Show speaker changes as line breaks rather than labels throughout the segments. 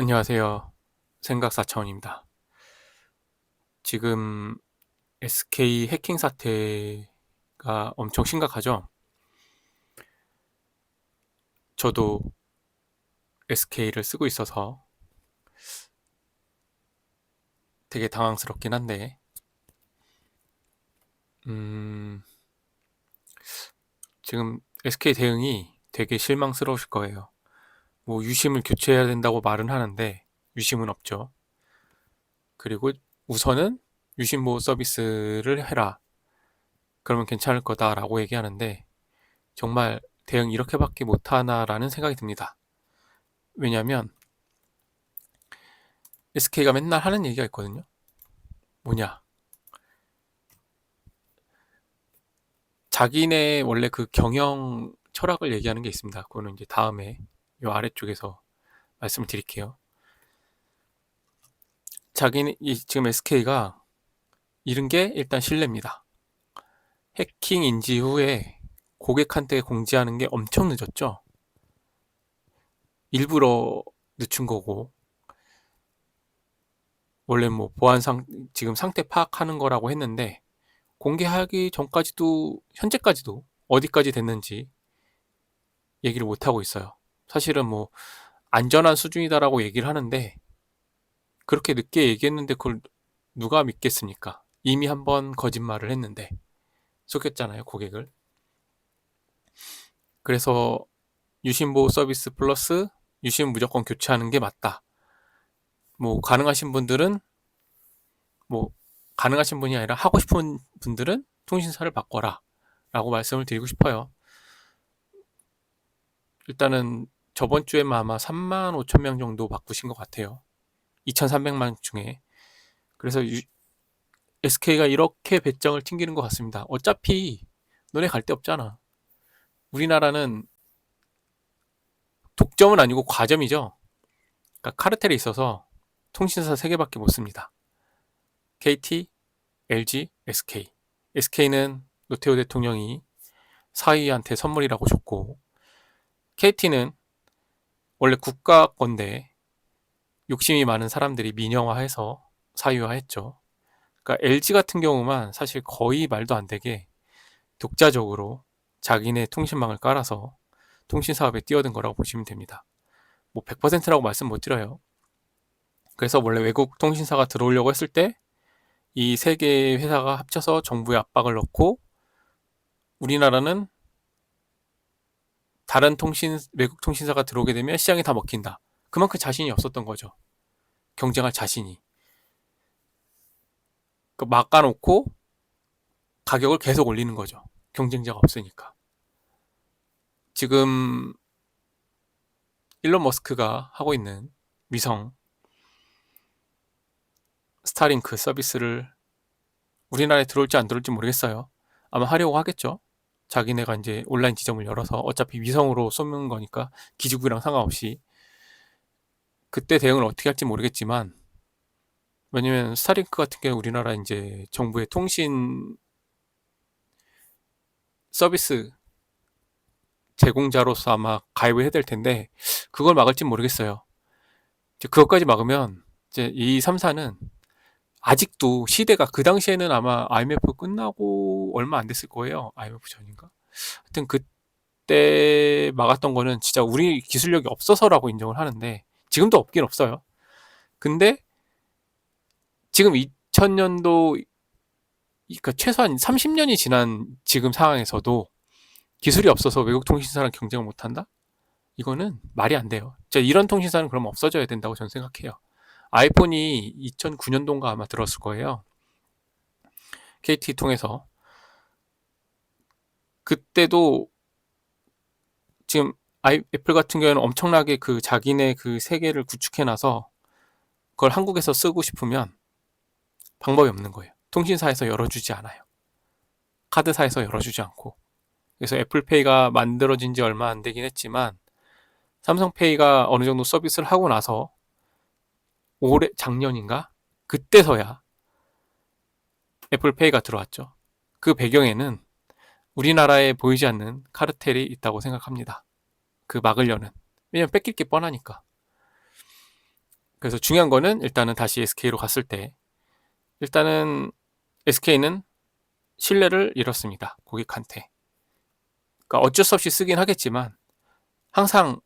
안녕하세요. 생각 4차원입니다. 지금 SK 해킹 사태가 엄청 심각하죠? 저도 SK를 쓰고 있어서 되게 당황스럽긴 한데, 음, 지금 SK 대응이 되게 실망스러우실 거예요. 뭐 유심을 교체해야 된다고 말은 하는데, 유심은 없죠. 그리고 우선은 유심 보호 서비스를 해라. 그러면 괜찮을 거다라고 얘기하는데, 정말 대응 이렇게밖에 못하나라는 생각이 듭니다. 왜냐면 SK가 맨날 하는 얘기가 있거든요. 뭐냐? 자기네 원래 그 경영 철학을 얘기하는 게 있습니다. 그거는 이제 다음에 요 아래쪽에서 말씀을 드릴게요. 자기네 지금 SK가 잃은 게 일단 신뢰입니다. 해킹 인지 후에 고객한테 공지하는 게 엄청 늦었죠. 일부러 늦춘 거고 원래 뭐 보안상 지금 상태 파악하는 거라고 했는데 공개하기 전까지도 현재까지도 어디까지 됐는지 얘기를 못 하고 있어요. 사실은 뭐 안전한 수준이다라고 얘기를 하는데 그렇게 늦게 얘기했는데 그걸 누가 믿겠습니까? 이미 한번 거짓말을 했는데 속였잖아요, 고객을. 그래서 유심보호 서비스 플러스 유심 무조건 교체하는 게 맞다. 뭐 가능하신 분들은 뭐 가능하신 분이 아니라 하고 싶은 분들은 통신사를 바꿔라 라고 말씀을 드리고 싶어요. 일단은 저번 주에만 아마 3만 5천 명 정도 바꾸신 것 같아요. 2,300만 중에. 그래서 SK가 이렇게 배짱을 튕기는 것 같습니다. 어차피 너네 갈 데 없잖아. 우리나라는 독점은 아니고 과점이죠. 그러니까 카르텔이 있어서 통신사 3개밖에 못 씁니다. KT, LG, SK. SK는 노태우 대통령이 사위한테 선물이라고 줬고 KT는 원래 국가 건데 욕심이 많은 사람들이 민영화해서 사유화했죠. 그러니까 LG 같은 경우만 사실 거의 말도 안 되게 독자적으로 자기네 통신망을 깔아서 통신 사업에 뛰어든 거라고 보시면 됩니다. 뭐 100%라고 말씀 못 드려요. 그래서 원래 외국 통신사가 들어오려고 했을 때 이 세 개의 회사가 합쳐서 정부에 압박을 넣고 우리나라는 다른 외국 통신사가 들어오게 되면 시장이 다 먹힌다. 그만큼 자신이 없었던 거죠. 경쟁할 자신이. 막아놓고 가격을 계속 올리는 거죠. 경쟁자가 없으니까. 지금 일론 머스크가 하고 있는 위성 스타링크 서비스를 우리나라에 들어올지 안 들어올지 모르겠어요. 아마 하려고 하겠죠. 자기네가 이제 온라인 지점을 열어서 어차피 위성으로 쏘는 거니까 기지국이랑 상관없이 그때 대응을 어떻게 할지 모르겠지만 왜냐면 스타링크 같은 경우 우리나라 이제 정부의 통신 서비스 제공자로서 아마 가입을 해야 될 텐데 그걸 막을지 모르겠어요. 이제 그것까지 막으면 이제 이 3사는 아직도 시대가 그 당시에는 아마 IMF 끝나고 얼마 안 됐을 거예요. IMF 전인가? 하여튼 그때 막았던 거는 진짜 우리 기술력이 없어서라고 인정을 하는데 지금도 없긴 없어요. 근데 지금 2000년도 그러니까 최소한 30년이 지난 지금 상황에서도 기술이 없어서 외국 통신사랑 경쟁을 못한다? 이거는 말이 안 돼요. 진짜 이런 통신사는 그럼 없어져야 된다고 저는 생각해요. 아이폰이 2009년도인가 아마 들었을 거예요. KT 통해서. 그때도 지금 애플 같은 경우에는 엄청나게 그 자기네 그 세계를 구축해놔서 그걸 한국에서 쓰고 싶으면 방법이 없는 거예요. 통신사에서 열어주지 않아요. 카드사에서 열어주지 않고. 그래서 애플페이가 만들어진 지 얼마 안 되긴 했지만 삼성페이가 어느 정도 서비스를 하고 나서 올해 작년인가? 그때서야 애플페이가 들어왔죠. 그 배경에는 우리나라에 보이지 않는 카르텔이 있다고 생각합니다. 그 막으려는. 왜냐면 뺏길 게 뻔하니까. 그래서 중요한 거는 일단은 다시 SK로 갔을 때 일단은 SK는 신뢰를 잃었습니다. 고객한테. 그러니까 어쩔 수 없이 쓰긴 하겠지만 항상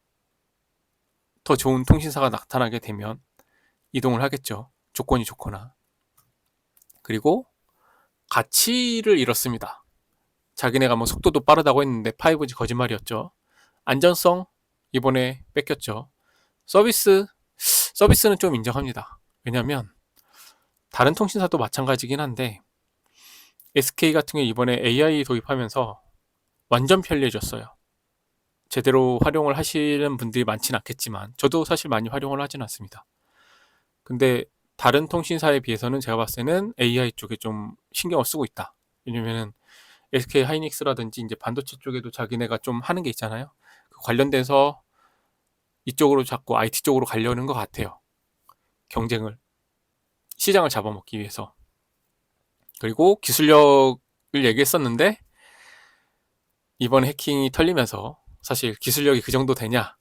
더 좋은 통신사가 나타나게 되면 이동을 하겠죠. 조건이 좋거나. 그리고 가치를 잃었습니다. 자기네가 뭐 속도도 빠르다고 했는데 5G 거짓말이었죠. 안전성 이번에 뺏겼죠. 서비스는 좀 인정합니다. 왜냐면 다른 통신사도 마찬가지긴 한데 SK 같은 경우 이번에 AI 도입하면서 완전 편리해졌어요. 제대로 활용을 하시는 분들이 많진 않겠지만 저도 사실 많이 활용을 하진 않습니다. 근데 다른 통신사에 비해서는 제가 봤을 때는 AI 쪽에 좀 신경을 쓰고 있다. 왜냐면은 SK 하이닉스라든지 이제 반도체 쪽에도 자기네가 좀 하는 게 있잖아요. 그 관련돼서 이쪽으로 자꾸 IT 쪽으로 가려는 것 같아요. 경쟁을 시장을 잡아먹기 위해서. 그리고 기술력을 얘기했었는데 이번 해킹이 털리면서 사실 기술력이 그 정도 되냐?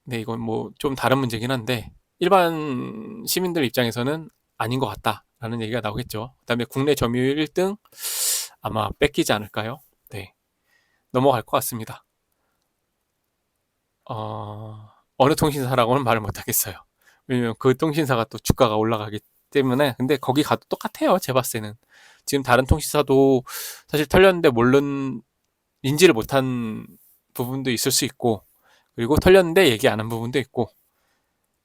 네, 이건 뭐 좀 다른 문제긴 한데 일반 시민들 입장에서는 아닌 것 같다라는 얘기가 나오겠죠. 그다음에 국내 점유율 1등 아마 뺏기지 않을까요? 네, 넘어갈 것 같습니다. 어느 통신사라고는 말을 못하겠어요. 왜냐면 그 통신사가 또 주가가 올라가기 때문에. 근데 거기 가도 똑같아요. 제 봤을 때는. 지금 다른 통신사도 사실 털렸는데 인지를 못한 부분도 있을 수 있고, 그리고 털렸는데 얘기 안 한 부분도 있고,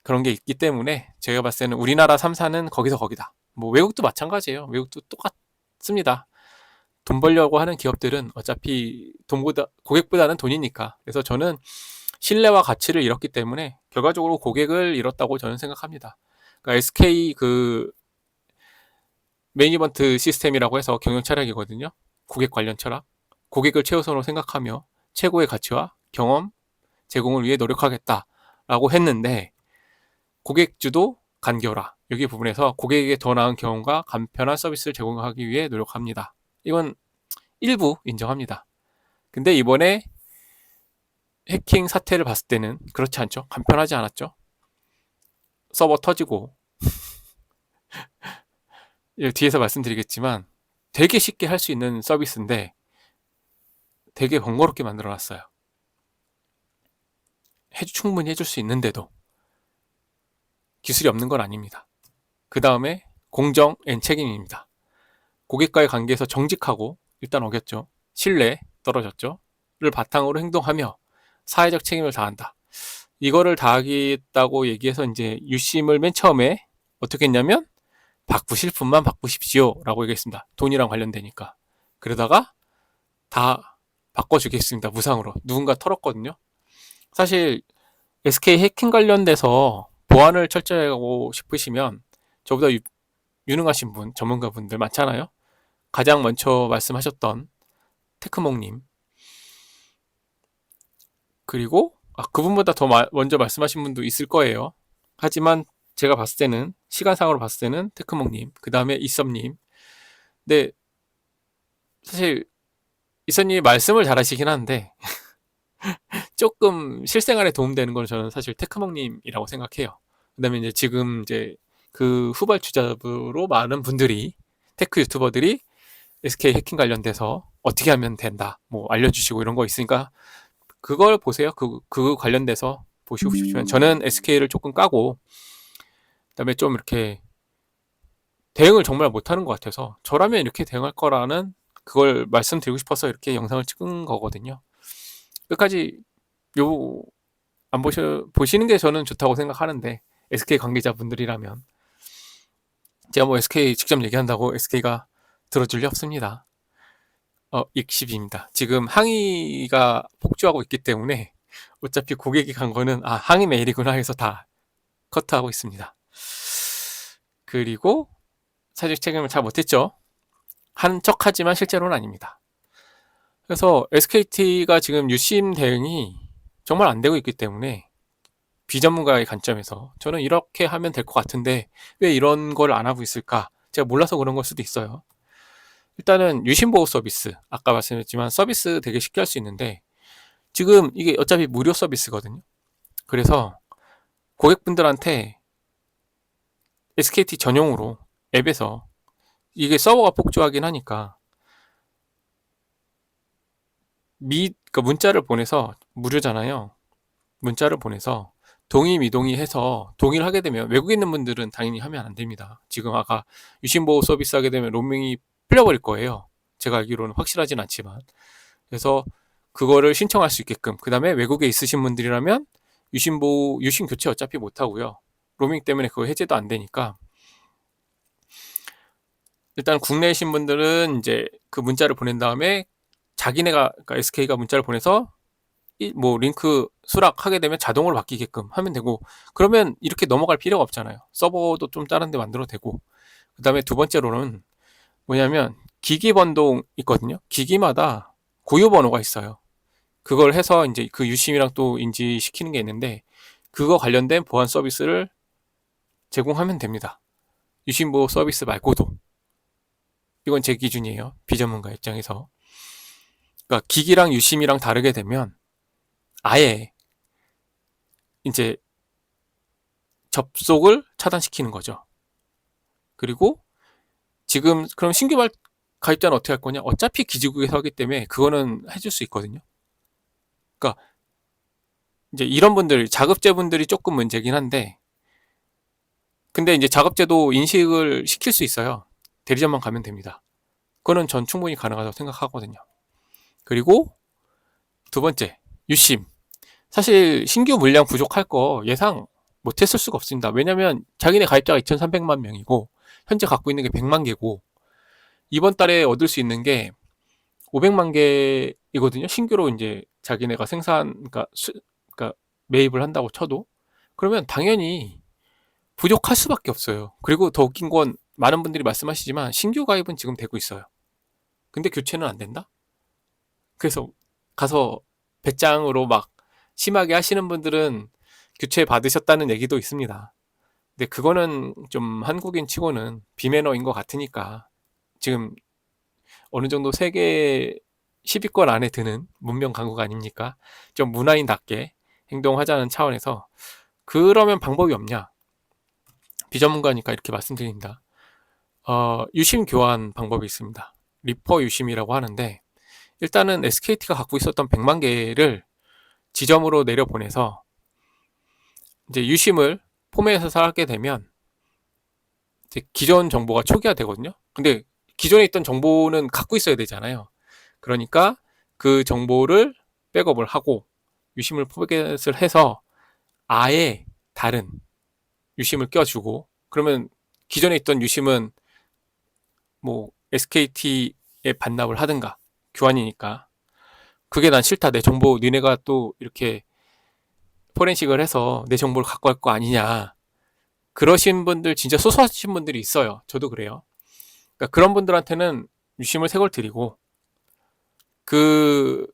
그런 게 있기 때문에 제가 봤을 때는 우리나라 3사는 거기서 거기다. 뭐 외국도 마찬가지예요. 외국도 똑같습니다. 돈 벌려고 하는 기업들은 어차피 고객보다는 돈이니까. 그래서 저는 신뢰와 가치를 잃었기 때문에 결과적으로 고객을 잃었다고 저는 생각합니다. 그러니까 SK 그 메인 이번트 시스템이라고 해서 경영 철학이거든요. 고객 관련 철학. 고객을 최우선으로 생각하며 최고의 가치와 경험 제공을 위해 노력하겠다라고 했는데 고객주도 간결화 여기 부분에서 고객에게 더 나은 경험과 간편한 서비스를 제공하기 위해 노력합니다. 이건 일부 인정합니다. 근데 이번에 해킹 사태를 봤을 때는 그렇지 않죠. 간편하지 않았죠. 서버 터지고 뒤에서 말씀드리겠지만 되게 쉽게 할 수 있는 서비스인데 되게 번거롭게 만들어놨어요. 충분히 해줄 수 있는데도 기술이 없는 건 아닙니다. 그 다음에 공정 앤 책임입니다. 고객과의 관계에서 정직하고 일단 어겼죠. 신뢰 떨어졌죠. 를 바탕으로 행동하며 사회적 책임을 다한다. 이거를 다하겠다고 얘기해서 이제 유심을 맨 처음에 어떻게 했냐면 바꾸실 분만 바꾸십시오 라고 얘기했습니다. 돈이랑 관련되니까. 그러다가 다 바꿔주겠습니다. 무상으로. 누군가 털었거든요. 사실 SK 해킹 관련돼서 보안을 철저히 하고 싶으시면 저보다 유능하신 분, 전문가분들 많잖아요. 가장 먼저 말씀하셨던 테크몽님 그리고 그분보다 더 먼저 말씀하신 분도 있을 거예요. 하지만 제가 봤을 때는 시간상으로 봤을 때는 테크몽님 그 다음에 이썸님 근데 사실 이썸님이 말씀을 잘하시긴 한데 조금 실생활에 도움되는 건 저는 사실 테크몽님이라고 생각해요. 그 다음에 이제 지금 이제 그 후발주자로 많은 분들이 테크 유튜버들이 SK 해킹 관련돼서 어떻게 하면 된다 뭐 알려주시고 이런 거 있으니까 그걸 보세요. 그 관련돼서 보시고 싶으면 저는 SK를 조금 까고 그다음에 좀 이렇게 대응을 정말 못하는 것 같아서 저라면 이렇게 대응할 거라는 그걸 말씀드리고 싶어서 이렇게 영상을 찍은 거거든요. 끝까지 안 보시는 게 저는 좋다고 생각하는데 SK 관계자분들이라면 제가 뭐 SK 직접 얘기한다고 SK가 들어줄 리 없습니다. 익십입니다. 지금 항의가 폭주하고 있기 때문에 어차피 고객이 간 거는 항의 메일이구나 해서 다 커트하고 있습니다. 그리고 사직 책임을 잘 못했죠. 한 척하지만 실제로는 아닙니다. 그래서 SKT가 지금 유심 대응이 정말 안 되고 있기 때문에 비전문가의 관점에서 저는 이렇게 하면 될 것 같은데 왜 이런 걸 안 하고 있을까? 제가 몰라서 그런 걸 수도 있어요. 일단은 유심보호 서비스 아까 말씀드렸지만 서비스 되게 쉽게 할 수 있는데 지금 이게 어차피 무료 서비스거든요. 그래서 고객분들한테 SKT 전용으로 앱에서 이게 서버가 폭주하긴 하니까 그러니까 문자를 보내서 무료잖아요. 문자를 보내서 동의 미동의 해서 동의를 하게 되면 외국에 있는 분들은 당연히 하면 안 됩니다. 지금 아까 유심보호 서비스 하게 되면 로밍이 풀려버릴 거예요. 제가 알기로는 확실하진 않지만. 그래서 그거를 신청할 수 있게끔, 그 다음에 외국에 있으신 분들이라면 유심보호, 유심 교체 어차피 못 하고요. 로밍 때문에 그거 해제도 안 되니까 일단 국내에 계신 분들은 이제 그 문자를 보낸 다음에 자기네가, 그러니까 SK가 문자를 보내서 뭐 링크 수락하게 되면 자동으로 바뀌게끔 하면 되고, 그러면 이렇게 넘어갈 필요가 없잖아요. 서버도 좀 다른 데 만들어도 되고. 그 다음에 두 번째로는 뭐냐면 기기 번동 있거든요. 기기마다 고유 번호가 있어요. 그걸 해서 이제 그 유심이랑 또 인지시키는 게 있는데, 그거 관련된 보안 서비스를 제공하면 됩니다. 유심 보호 서비스 말고도. 이건 제 기준이에요. 비전문가 입장에서. 그러니까 기기랑 유심이랑 다르게 되면 아예 이제 접속을 차단시키는 거죠. 그리고 지금 그럼 신규 가입자는 어떻게 할 거냐? 어차피 기지국에서 하기 때문에 그거는 해줄 수 있거든요. 그러니까 이제 이런 분들, 자급제분들이 조금 문제긴 한데, 근데 이제 자급제도 인식을 시킬 수 있어요. 대리점만 가면 됩니다. 그거는 전 충분히 가능하다고 생각하거든요. 그리고 두 번째, 유심. 사실 신규 물량 부족할 거 예상 못했을 수가 없습니다. 왜냐면 자기네 가입자가 2,300만 명이고 현재 갖고 있는 게 100만 개고 이번 달에 얻을 수 있는 게 500만 개이거든요. 신규로 이제 자기네가 그러니까 매입을 한다고 쳐도. 그러면 당연히 부족할 수밖에 없어요. 그리고 더 웃긴 건 많은 분들이 말씀하시지만 신규 가입은 지금 되고 있어요. 근데 교체는 안 된다? 그래서 가서 배짱으로 막 심하게 하시는 분들은 교체 받으셨다는 얘기도 있습니다. 근데 그거는 좀 한국인 치고는 비매너인 것 같으니까, 지금 어느 정도 세계 10위권 안에 드는 문명 강국 아닙니까? 좀 문화인답게 행동하자는 차원에서 그러면 방법이 없냐? 비전문가니까 이렇게 말씀드립니다. 유심 교환 방법이 있습니다. 리퍼 유심이라고 하는데, 일단은 SKT가 갖고 있었던 100만 개를 지점으로 내려보내서 이제 유심을 포맷해서 하게 되면 이제 기존 정보가 초기화되거든요. 근데 기존에 있던 정보는 갖고 있어야 되잖아요. 그러니까 그 정보를 백업을 하고 유심을 포맷을 해서 아예 다른 유심을 껴주고, 그러면 기존에 있던 유심은 뭐 SKT에 반납을 하든가, 교환이니까 그게 난 싫다, 내 정보 니네가 또 이렇게 포렌식을 해서 내 정보를 갖고 갈 거 아니냐, 그러신 분들 진짜 소소하신 분들이 있어요. 저도 그래요. 그러니까 그런 분들한테는 유심을 새 걸 드리고, 그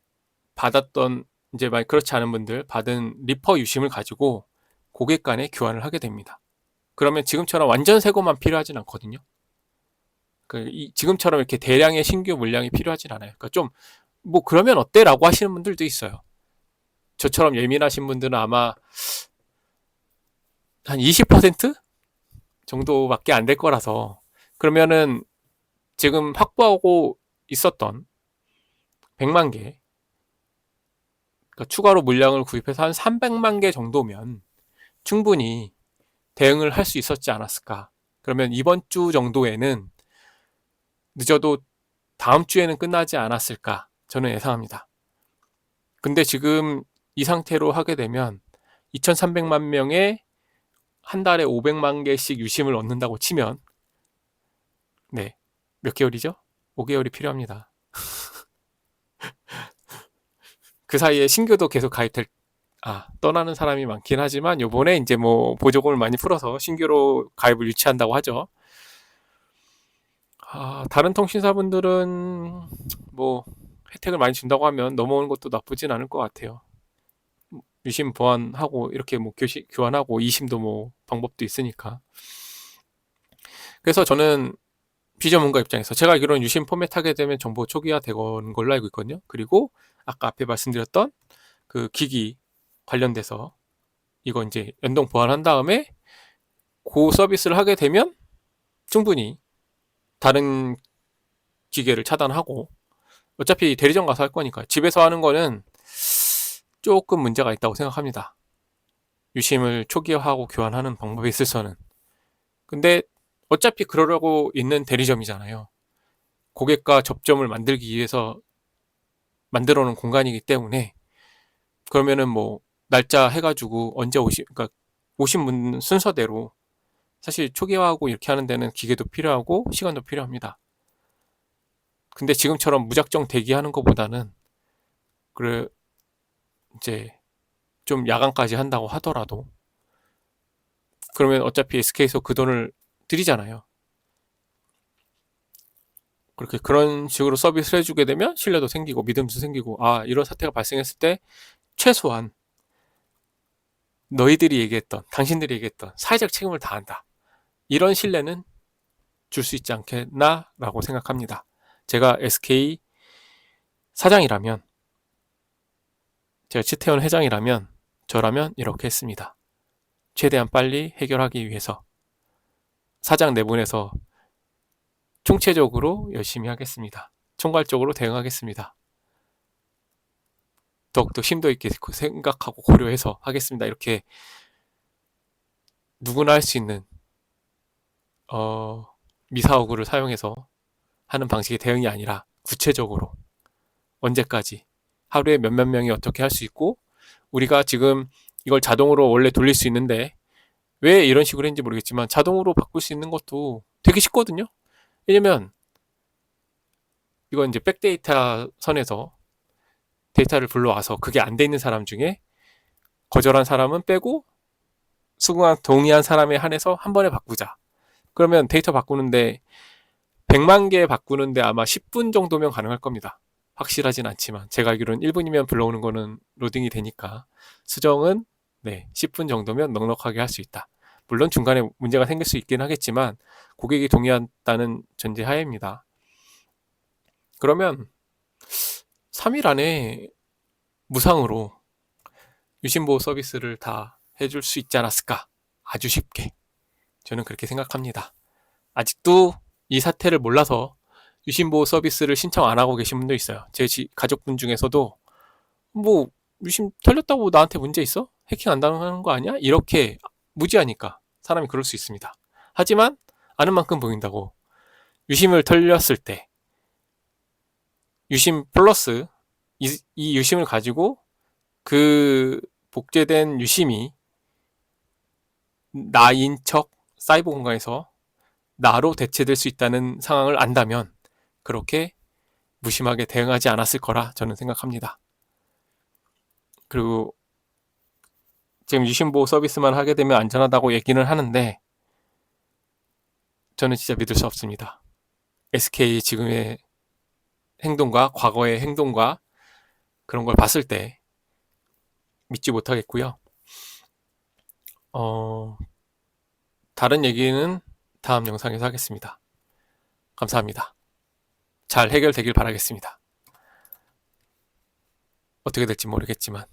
받았던, 이제 만약 그렇지 않은 분들 받은 리퍼 유심을 가지고 고객 간에 교환을 하게 됩니다. 그러면 지금처럼 완전 새 것만 필요하진 않거든요. 지금처럼 이렇게 대량의 신규 물량이 필요하진 않아요. 그러니까 좀 뭐 그러면 어때? 라고 하시는 분들도 있어요. 저처럼 예민하신 분들은 아마 한 20% 정도밖에 안 될 거라서, 그러면은 지금 확보하고 있었던 100만 개, 그러니까 추가로 물량을 구입해서 한 300만 개 정도면 충분히 대응을 할 수 있었지 않았을까. 그러면 이번 주 정도에는 늦어도 다음 주에는 끝나지 않았을까 저는 예상합니다. 근데 지금 이 상태로 하게 되면 2,300만 명에 한 달에 500만 개씩 유심을 얻는다고 치면, 네, 몇 개월이죠? 5개월이 필요합니다. 그 사이에 신규도 계속 떠나는 사람이 많긴 하지만 요번에 이제 뭐 보조금을 많이 풀어서 신규로 가입을 유치한다고 하죠. 다른 통신사분들은 뭐 혜택을 많이 준다고 하면 넘어오는 것도 나쁘진 않을 것 같아요. 유심 보완하고 이렇게 뭐 교환하고 이심도 뭐 방법도 있으니까. 그래서 저는 비전문가 입장에서 제가 알기로는 유심 포맷하게 되면 정보 초기화 되는 걸로 알고 있거든요. 그리고 아까 앞에 말씀드렸던 그 기기 관련돼서 이거 이제 연동 보완한 다음에 그 서비스를 하게 되면 충분히 다른 기계를 차단하고, 어차피 대리점 가서 할 거니까 집에서 하는 거는 조금 문제가 있다고 생각합니다. 유심을 초기화하고 교환하는 방법에 있어서는. 근데 어차피 그러려고 있는 대리점이잖아요. 고객과 접점을 만들기 위해서 만들어 놓은 공간이기 때문에, 그러면은 뭐 날짜 해가지고 언제 그러니까 오신 분 순서대로, 사실 초기화하고 이렇게 하는 데는 기계도 필요하고 시간도 필요합니다. 근데 지금처럼 무작정 대기하는 것보다는, 그래 이제 좀 야간까지 한다고 하더라도, 그러면 어차피 SK에서 그 돈을 드리잖아요. 그렇게 그런 식으로 서비스를 해주게 되면 신뢰도 생기고 믿음도 생기고, 아, 이런 사태가 발생했을 때 최소한 너희들이 얘기했던, 당신들이 얘기했던 사회적 책임을 다한다, 이런 신뢰는 줄 수 있지 않겠나 라고 생각합니다. 제가 SK 사장이라면, 제가 치태현 회장이라면, 저라면 이렇게 했습니다. 최대한 빨리 해결하기 위해서 사장 내분에서 총체적으로 열심히 하겠습니다. 총괄적으로 대응하겠습니다. 더욱더 심도 있게 생각하고 고려해서 하겠습니다. 이렇게 누구나 할 수 있는 미사오구를 사용해서 하는 방식의 대응이 아니라, 구체적으로 언제까지, 하루에 몇몇 명이 어떻게 할 수 있고, 우리가 지금 이걸 자동으로 원래 돌릴 수 있는데 왜 이런 식으로 했는지 모르겠지만 자동으로 바꿀 수 있는 것도 되게 쉽거든요. 왜냐면 이건 이제 백데이터 선에서 데이터를 불러와서 그게 안 돼 있는 사람 중에 거절한 사람은 빼고 수긍한 동의한 사람에 한해서 한 번에 바꾸자. 그러면 데이터 바꾸는데 100만 개 바꾸는데 아마 10분 정도면 가능할 겁니다. 확실하진 않지만 제가 알기로는 1분이면 불러오는 거는 로딩이 되니까, 수정은 10분 정도면 넉넉하게 할 수 있다. 물론 중간에 문제가 생길 수 있긴 하겠지만 고객이 동의한다는 전제 하에입니다. 그러면 3일 안에 무상으로 유심보호 서비스를 다 해줄 수 있지 않았을까? 아주 쉽게. 저는 그렇게 생각합니다. 아직도 이 사태를 몰라서 유심보호 서비스를 신청 안 하고 계신 분도 있어요. 제 가족분 중에서도 뭐 유심 털렸다고 나한테 문제 있어? 해킹 안 당하는 거 아니야? 이렇게 무지하니까 사람이 그럴 수 있습니다. 하지만 아는 만큼 보인다고, 유심을 털렸을 때 유심 플러스 이 유심을 가지고 그 복제된 유심이 나인 척 사이버 공간에서 나로 대체될 수 있다는 상황을 안다면 그렇게 무심하게 대응하지 않았을 거라 저는 생각합니다. 그리고 지금 유심보호 서비스만 하게 되면 안전하다고 얘기는 하는데 저는 진짜 믿을 수 없습니다. SK 지금의 행동과 과거의 행동과 그런 걸 봤을 때 믿지 못하겠고요. 다른 얘기는 다음 영상에서 하겠습니다. 감사합니다. 잘 해결되길 바라겠습니다. 어떻게 될지 모르겠지만.